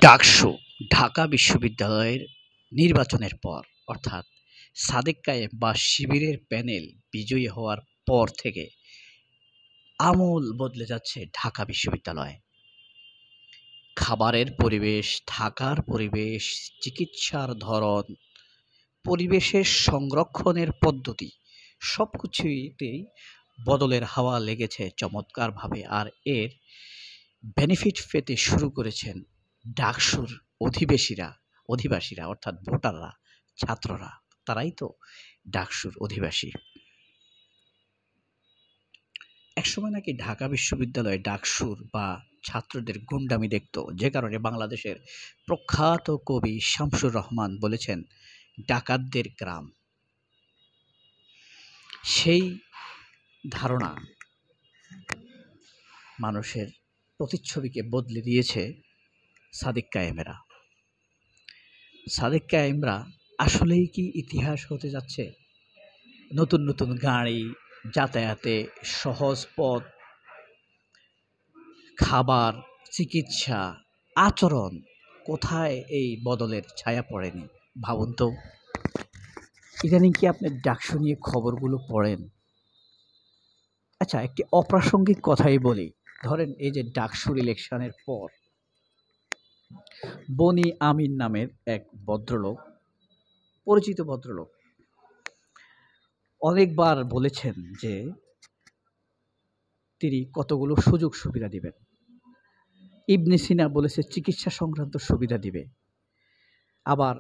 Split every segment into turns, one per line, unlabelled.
ডাকসু ঢাকা বিশ্ববিদ্যালয়ের নির্বাচনের পর অর্থাৎ সাদেক কায়েম বা শিবিরের প্যানেল বিজয়ী হওয়ার পর থেকে আমূল বদলে যাচ্ছে ঢাকা বিশ্ববিদ্যালয়। খাবারের পরিবেশ, থাকার পরিবেশ, চিকিৎসার ধরন, পরিবেশের সংরক্ষণের পদ্ধতি সবকিছুতেই বদলের হাওয়া লেগেছে চমৎকারভাবে। আর এর বেনিফিট পেতে শুরু করেছেন ডাকসুর অধিবাসীরা অর্থাৎ ভোটাররা, ছাত্ররা। তারাই তো ডাকসুর অধিবাসী। একসময় নাকি ঢাকা বিশ্ববিদ্যালয়ে ডাকসুর বা ছাত্রদের গুন্ডামি দেখত, যে কারণে বাংলাদেশের প্রখ্যাত কবি শামসুর রহমান বলেছেন ডাকাতদের গ্রাম। সেই ধারণা মানুষের প্রতিচ্ছবিকে বদলে দিয়েছে সাদেক কায়েমেরা। সাদেক কায়েমরা আসলেই কি ইতিহাস হতে যাচ্ছে? নতুন নতুন গাড়ি, যাতায়াতে সহজ পথ, খাবার, চিকিৎসা, আচরণ, কোথায় এই বদলের ছায়া পড়েনি? ভাবুন তো। ইদানিং কি আপনি ডাকসু নিয়ে খবরগুলো পড়েন? আচ্ছা, একটি অপ্রাসঙ্গিক কথাই বলি। ধরেন এই যে ডাকসুর ইলেকশনের পর বনি আমিন নামের এক ভদ্রলোক, পরিচিত ভদ্রলোক, অনেকবার বলেছেন যে তিনি কতগুলো সুযোগ সুবিধা দিবেন। ইবনে সিনা বলেছে চিকিৎসা সংক্রান্ত সুবিধা দিবে। আবার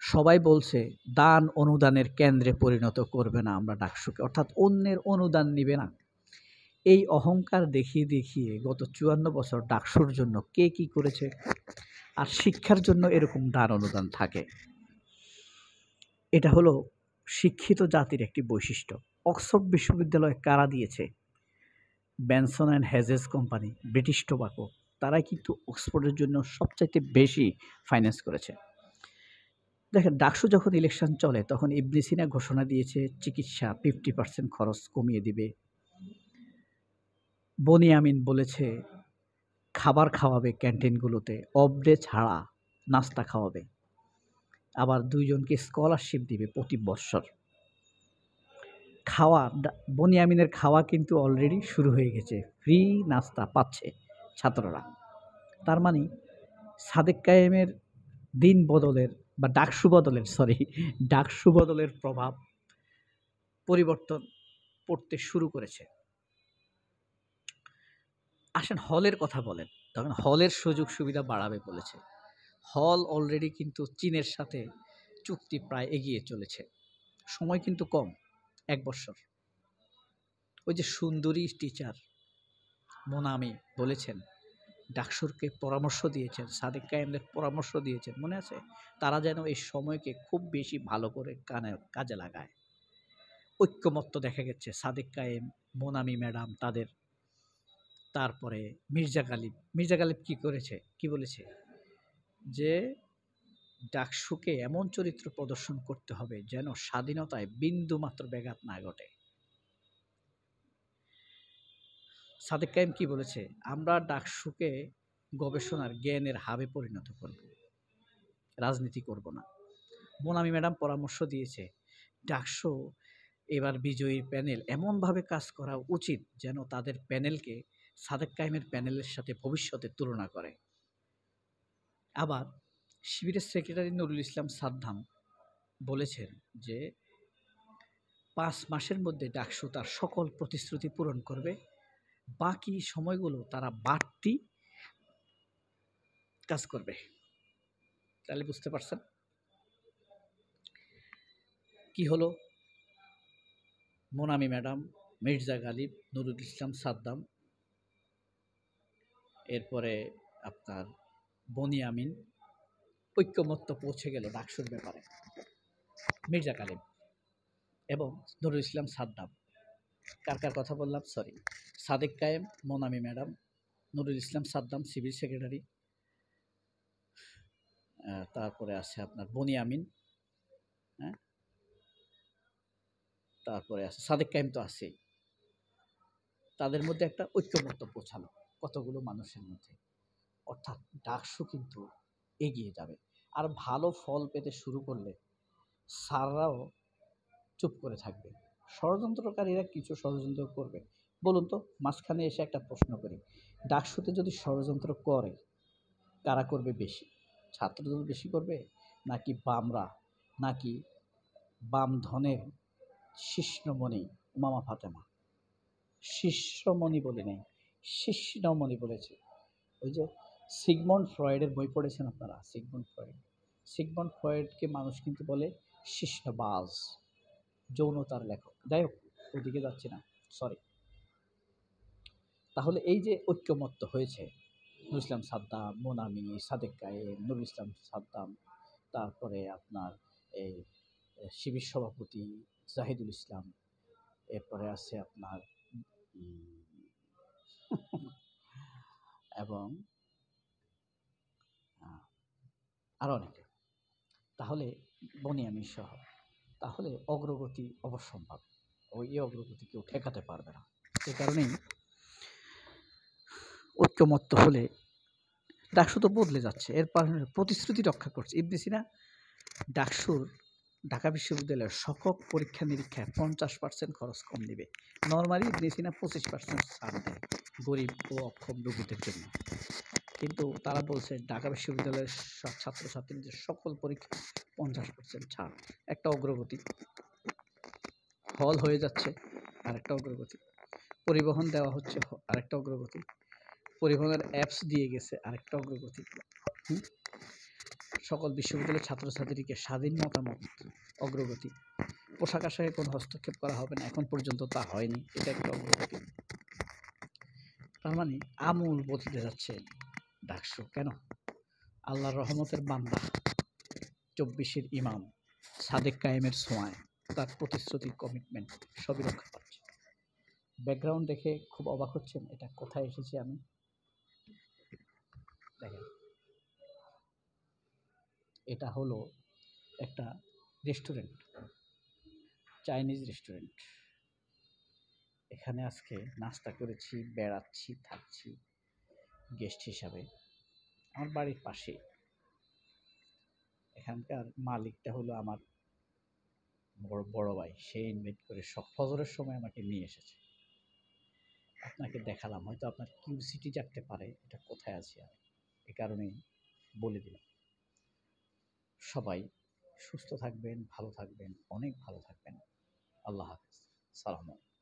সবাই বলছে দান অনুদানের কেন্দ্রে পরিণত করবে না আমরা ডাকসুকে, অর্থাৎ অন্যের অনুদান নিবে না। এই অহংকার দেখিয়ে দেখিয়ে গত ৫৪ বছর ডাকসুর জন্য কে কি করেছে? আর শিক্ষার জন্য এরকম দান অনুদান থাকে। এটা হলো শিক্ষিত জাতির একটি বৈশিষ্ট্য। অক্সফোর্ড বিশ্ববিদ্যালয় কারা দিয়েছে? Benson and Hedges company, British tobacco. তারাই কিন্তু অক্সফোর্ডের জন্য সবচাইতে বেশি ফাইন্যান্স করেছে। দেখেন, ডাকসু যখন ইলেকশন চলে তখন ইবনে সিনা ঘোষণা দিয়েছে চিকিৎসা 50% খরচ কমিয়ে দিবে। বনি আমিন বলেছে খাবার খাওয়াবে ক্যান্টিনগুলোতে, অফ ডে ছাড়া নাস্তা খাওয়াবে। আবার 2 জনকে স্কলারশিপ দিবে প্রতি বৎসর। বনি আমিনের খাওয়া কিন্তু অলরেডি শুরু হয়ে গেছে, ফ্রি নাস্তা পাচ্ছে ছাত্ররা। তার মানে সাদেক কায়েমের দিন বদলের বা ডাকসু বদলের প্রভাব পরিবর্তন পড়তে শুরু করেছে। আসেন হলের কথা বলেন, তখন হলের সুযোগ সুবিধা বাড়াবে বলেছে। হল অলরেডি কিন্তু চীনের সাথে চুক্তি প্রায় এগিয়ে চলেছে, সময় কিন্তু কম, 1 বৎসর। ওই যে সুন্দরী টিচার মোনামি বলেছেন, ডাকসুরকে পরামর্শ দিয়েছেন, সাদেক কায়েমদের পরামর্শ দিয়েছেন, মনে আছে? তারা যেন এই সময়কে খুব বেশি ভালো করে কাজে লাগায়। ঐক্যমত্য দেখা গেছে সাদেক কায়েম, মোনামি ম্যাডাম তাদের। তারপরে মির্জা গালিব কি করেছে, কি বলেছে? যে ডাকসুকে এমন চরিত্র প্রদর্শন করতে হবে যেন স্বাধীনতায় বিন্দুমাত্র ব্যাঘাত না ঘটে। সাদেক কায়েম কি বলেছে? আমরা ডাকসুকে গবেষণার জ্ঞানের হাবে পরিণত করব, রাজনীতি করব না। মোনামি ম্যাডাম পরামর্শ দিয়েছে ডাকসু এবার বিজয়ী প্যানেল এমনভাবে কাজ করা উচিত যেন তাদের প্যানেলকে সাদেক কায়েমের প্যানেলের সাথে ভবিষ্যতে তুলনা করে। আবার শিবিরের সেক্রেটারি নুরুল ইসলাম সাদ্দাম বলেছেন যে 5 মাসের মধ্যে ডাকসু তার সকল প্রতিশ্রুতি পূরণ করবে, বাকি সময়গুলো তারা বাড়তি কাজ করবে। তাহলে বুঝতে পারছেন কি হলো? মোনামি ম্যাডাম, মির্জা গালিব, নুরুল ইসলাম সাদ্দাম, এরপরে আপনার বনি আমিন ঐক্যমত্য পৌঁছে গেল ডাকসুর ব্যাপারে। মির্জা গালিব এবং নুরুল ইসলাম সাদ্দাম, কার কথা বললাম? সরি, সাদেক কায়েম, Monami madam, Nurul Islam Saddam civil secretary, তারপরে আছে আপনার বনি আমিন, হ্যাঁ, তারপরে আছে সাদেক কায়েম তো আছেই। তাদের মধ্যে একটা ঐক্যমত্য পৌঁছালো কতগুলো মানুষের মধ্যে। অর্থাৎ ডাকসু কিন্তু এগিয়ে যাবে। আর ভালো ফল পেতে শুরু করলে স্যাররাও চুপ করে থাকবে। ষড়যন্ত্রকারীরা কিছু ষড়যন্ত্র করবে। বলুন তো, মাঝখানে এসে একটা প্রশ্ন করি। ডাকসুতে যদি ষড়যন্ত্র করে, কারা করবে বেশি? ছাত্রদল বেশি করবে? নাকি বামরা? নাকি বামধনের শিষ্যমণি মামা ফাতেমা? শিষ্যমণি বলে নাই, শিষ্যমণি বলেছে। ওই যে সিগমন্ড ফ্রয়েডের বই পড়েছেন আপনারা? সিগমন্ড ফ্রয়েডকে মানুষ কিন্তু বলে শিষ্যবাজ, যৌনতার লেখক। যাই হোক, ওদিকে যাচ্ছি না, সরি। তাহলে এই যে ঐক্যমত্য হয়েছে, নুরুল ইসলাম সাদ্দাম, মোনামি, সাদেক কায়েম, নুরুল ইসলাম সাদ্দাম, তারপরে আপনার এই শিবির সভাপতি জাহিদুল ইসলাম, এরপরে আছে আপনার এবং আরও অনেকে। তাহলে বনিয়ামিন সহ, তাহলে অগ্রগতি অবশ্যম্ভাব। এই অগ্রগতি কেউ ঠেকাতে পারবে না। সে কারণেই ঐক্যমত্য হলে ডাকসু তো বদলে যাচ্ছে, এর প্রতিশ্রুতি রক্ষা করছে। ইবনে সিনা ডাকসুর ঢাকা বিশ্ববিদ্যালয়ের সকল পরীক্ষা নিরীক্ষায় 50% খরচ কম দিবে। নর্মালি ইবনে সিনা 25% ছাড় দেয় গরিব ও অক্ষম রোগীদের জন্য। কিন্তু তারা বলছে ঢাকা বিশ্ববিদ্যালয়ের ছাত্রছাত্রীদের সকল পরীক্ষা 50% ছাড়। একটা অগ্রগতি। হল হয়ে যাচ্ছে, আরেকটা অগ্রগতি। পরিবহন দেওয়া হচ্ছে, আরেকটা অগ্রগতি। পরিবহনের অ্যাপস দিয়ে গেছে, আরেকটা অগ্রগতি। সকল বিশ্ববিদ্যালয়ের ছাত্রছাত্রীকে স্বাধীন মতামত, অগ্রগতি। পোশাক আশাকে কোনো হস্তক্ষেপ করা হবে না, এখন পর্যন্ত তা হয়নি, এটা একটা অগ্রগতি। তার মানে আমূল বদলে যাচ্ছে ডাকসু। কেন? আল্লাহর রহমতের বান্দা, 24-এর ইমাম সাদেক কায়েমের ছোঁয়ায় তার প্রতিশ্রুতি, কমিটমেন্ট সবই রক্ষা পাচ্ছে। ব্যাকগ্রাউন্ড দেখে খুব অবাক হচ্ছেন, এটা কোথায় এসেছি আমি? দেখেন, এটা হলো একটা রেস্টুরেন্ট, চাইনিজ রেস্টুরেন্ট। এখানে আজকে নাস্তা করেছি, বেড়াচ্ছি, থাকছি গেস্ট হিসাবে। আমার বাড়ির পাশে। এখানকার মালিকটা হলো আমার বড় ভাই। সে ইনভাইট করে ফজরের সময় আমাকে নিয়ে এসেছে। আপনাকে দেখালাম, হয়তো আপনার কিউরিওসিটি জাগতে পারে এটা কোথায় আছি আমি, এ কারণেই বলে দিলাম। সবাই সুস্থ থাকবেন, ভালো থাকবেন, অনেক ভালো থাকবেন। আল্লাহ হাফেজ। সালাম আলাইকুম।